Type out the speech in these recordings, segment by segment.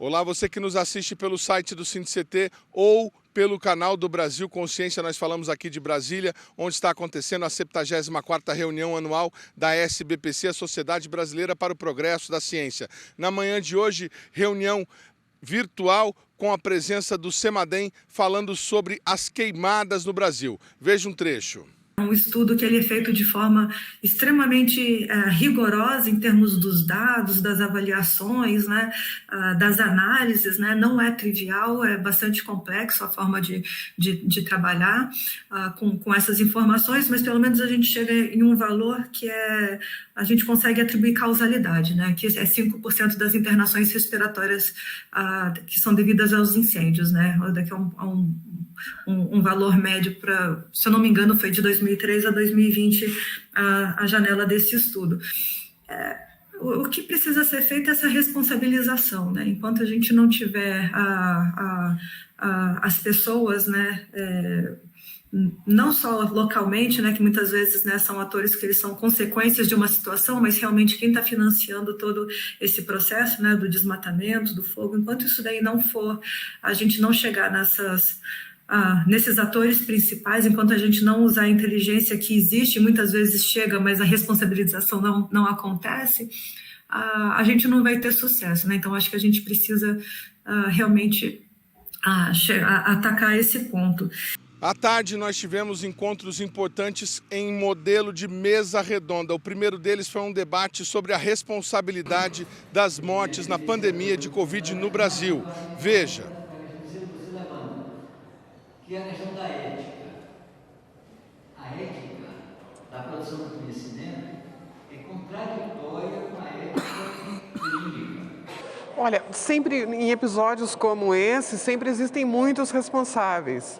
Olá, você que nos assiste pelo site do SINDICT ou pelo canal do Brasil Consciência. Nós falamos aqui de Brasília, onde está acontecendo a 74ª reunião anual da SBPC, a Sociedade Brasileira para o Progresso da Ciência. Na manhã de hoje, reunião virtual com a presença do CEMADEM falando sobre as queimadas no Brasil. Veja um trecho. Um estudo que ele é feito de forma extremamente rigorosa em termos dos dados, das avaliações, né, das análises, né, não é trivial, é bastante complexo a forma de trabalhar com essas informações, mas pelo menos a gente chega em um valor que a gente consegue atribuir causalidade, né, que é 5% das internações respiratórias que são devidas aos incêndios, né, daqui a um valor médio para, se eu não me engano, foi de 2003 a 2020 a janela desse estudo. O que precisa ser feito é essa responsabilização, né? Enquanto a gente não tiver as pessoas, né, não só localmente, né, que muitas vezes, né, são atores que eles são consequências de uma situação, mas realmente quem está financiando todo esse processo, né, do desmatamento, do fogo, enquanto isso daí não for, a gente não chegar nesses atores principais, enquanto a gente não usar a inteligência que existe, muitas vezes chega, mas a responsabilização não acontece, a gente não vai ter sucesso, né? Então, acho que a gente precisa realmente atacar esse ponto. À tarde, nós tivemos encontros importantes em modelo de mesa redonda. O primeiro deles foi um debate sobre a responsabilidade das mortes na pandemia de Covid no Brasil. Veja. Que é a questão da ética. A ética da produção do conhecimento é contraditória com a ética clínica. Olha, sempre em episódios como esse, sempre existem muitos responsáveis.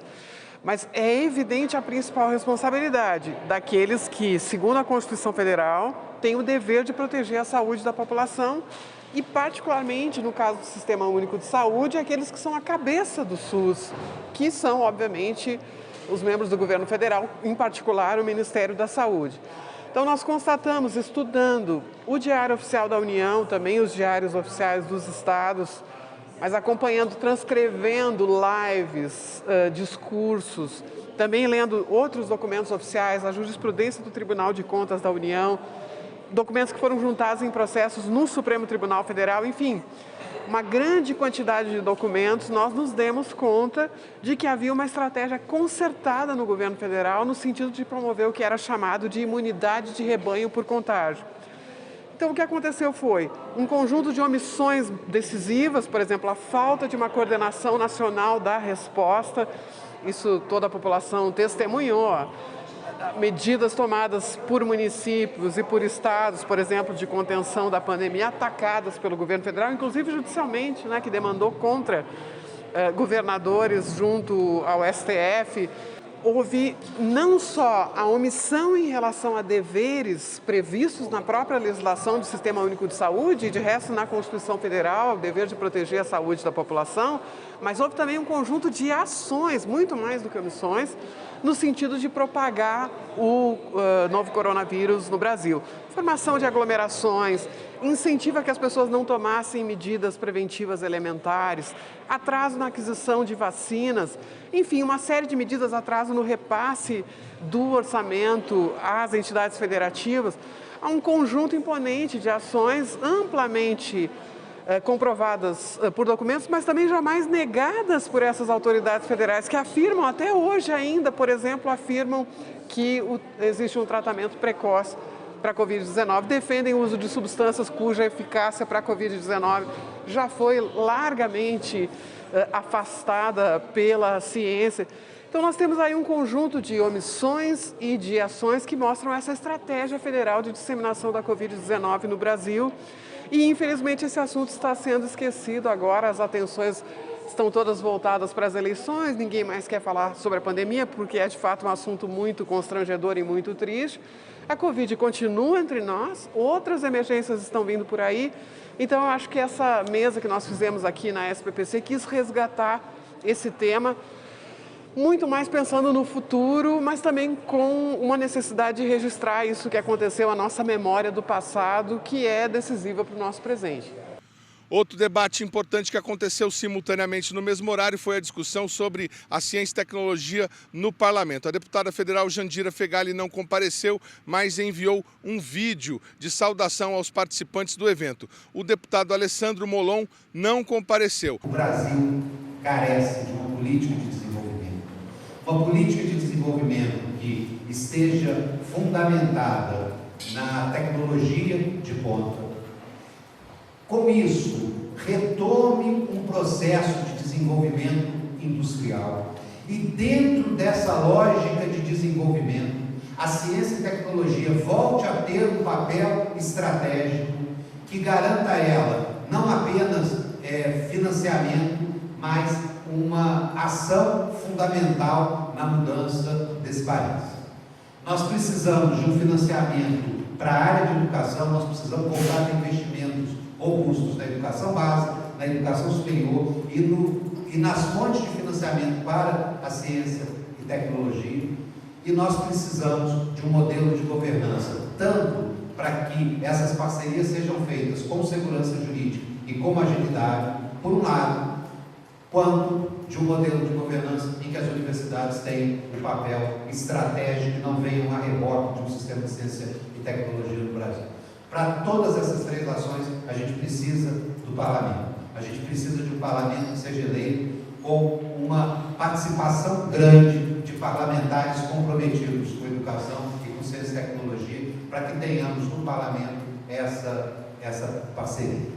Mas é evidente a principal responsabilidade daqueles que, segundo a Constituição Federal, têm o dever de proteger a saúde da população e, particularmente, no caso do Sistema Único de Saúde, aqueles que são a cabeça do SUS, que são, obviamente, os membros do governo federal, em particular o Ministério da Saúde. Então, nós constatamos, estudando o Diário Oficial da União, também os diários oficiais dos estados, mas acompanhando, transcrevendo lives, discursos, também lendo outros documentos oficiais, a jurisprudência do Tribunal de Contas da União, documentos que foram juntados em processos no Supremo Tribunal Federal, enfim, uma grande quantidade de documentos, nós nos demos conta de que havia uma estratégia concertada no governo federal no sentido de promover o que era chamado de imunidade de rebanho por contágio. Então, o que aconteceu foi um conjunto de omissões decisivas, por exemplo, a falta de uma coordenação nacional da resposta, isso toda a população testemunhou, medidas tomadas por municípios e por estados, por exemplo, de contenção da pandemia, atacadas pelo governo federal, inclusive judicialmente, né, que demandou contra governadores junto ao STF. Houve não só a omissão em relação a deveres previstos na própria legislação do Sistema Único de Saúde e, de resto, na Constituição Federal, o dever de proteger a saúde da população, mas houve também um conjunto de ações, muito mais do que omissões, no sentido de propagar o novo coronavírus no Brasil. Formação de aglomerações, incentiva que as pessoas não tomassem medidas preventivas elementares, atraso na aquisição de vacinas, enfim, uma série de medidas, atraso no repasse do orçamento às entidades federativas. Há um conjunto imponente de ações amplamente comprovadas por documentos, mas também jamais negadas por essas autoridades federais, que afirmam até hoje ainda, por exemplo, afirmam que existe um tratamento precoce para a Covid-19, defendem o uso de substâncias cuja eficácia para a Covid-19 já foi largamente afastada pela ciência. Então, nós temos aí um conjunto de omissões e de ações que mostram essa estratégia federal de disseminação da Covid-19 no Brasil. E, infelizmente, esse assunto está sendo esquecido agora, as atenções estão todas voltadas para as eleições, ninguém mais quer falar sobre a pandemia, porque é, de fato, um assunto muito constrangedor e muito triste. A Covid continua entre nós, outras emergências estão vindo por aí. Então, eu acho que essa mesa que nós fizemos aqui na SBPC quis resgatar esse tema, muito mais pensando no futuro, mas também com uma necessidade de registrar isso que aconteceu, a nossa memória do passado, que é decisiva para o nosso presente. Outro debate importante que aconteceu simultaneamente no mesmo horário foi a discussão sobre a ciência e tecnologia no parlamento. A deputada federal Jandira Fegali não compareceu, mas enviou um vídeo de saudação aos participantes do evento. O deputado Alessandro Molon não compareceu. O Brasil carece de uma política de desenvolvimento. Uma política de desenvolvimento que esteja fundamentada na tecnologia de ponta. Com isso, retome um processo de desenvolvimento industrial. E dentro dessa lógica de desenvolvimento, a ciência e tecnologia volte a ter um papel estratégico que garanta a ela não apenas financiamento, mas uma ação fundamental na mudança desse país. Nós precisamos de um financiamento para a área de educação, nós precisamos voltar a investimentos robustos na educação básica, na educação superior e nas fontes de financiamento para a ciência e tecnologia. E nós precisamos de um modelo de governança, tanto para que essas parcerias sejam feitas com segurança jurídica e com agilidade, por um lado, quanto de um modelo de governança em que as universidades tenham um papel estratégico e não venham a reboque de um sistema de ciência e tecnologia no Brasil. Para todas essas três ações, a gente precisa do parlamento. A gente precisa de um parlamento que seja eleito com uma participação grande de parlamentares comprometidos com educação e com ciência e tecnologia, para que tenhamos no parlamento essa parceria.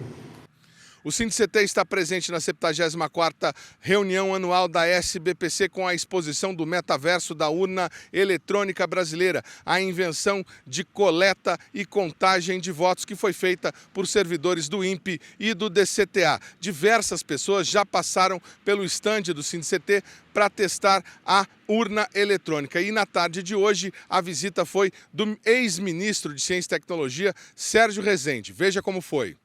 O SINDICT está presente na 74ª reunião anual da SBPC com a exposição do metaverso da urna eletrônica brasileira, a invenção de coleta e contagem de votos que foi feita por servidores do INPE e do DCTA. Diversas pessoas já passaram pelo estande do SINDICT para testar a urna eletrônica. E na tarde de hoje, a visita foi do ex-ministro de Ciência e Tecnologia, Sérgio Rezende. Veja como foi.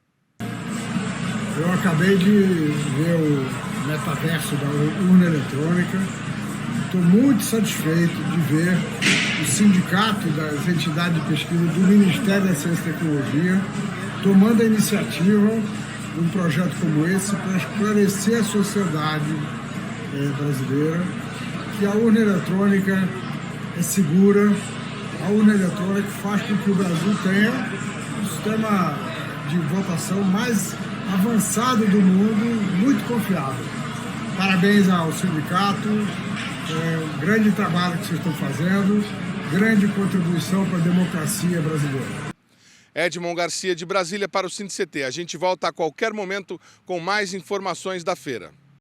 Eu acabei de ver o metaverso da urna eletrônica. Estou muito satisfeito de ver o sindicato das entidades de pesquisa do Ministério da Ciência e Tecnologia tomando a iniciativa de um projeto como esse para esclarecer a sociedade brasileira que a urna eletrônica é segura, a urna eletrônica faz com que o Brasil tenha um sistema de votação mais avançado do mundo, muito confiável. Parabéns ao sindicato, grande trabalho que vocês estão fazendo, grande contribuição para a democracia brasileira. Edmond Garcia de Brasília para o SINDICT. A gente volta a qualquer momento com mais informações da feira.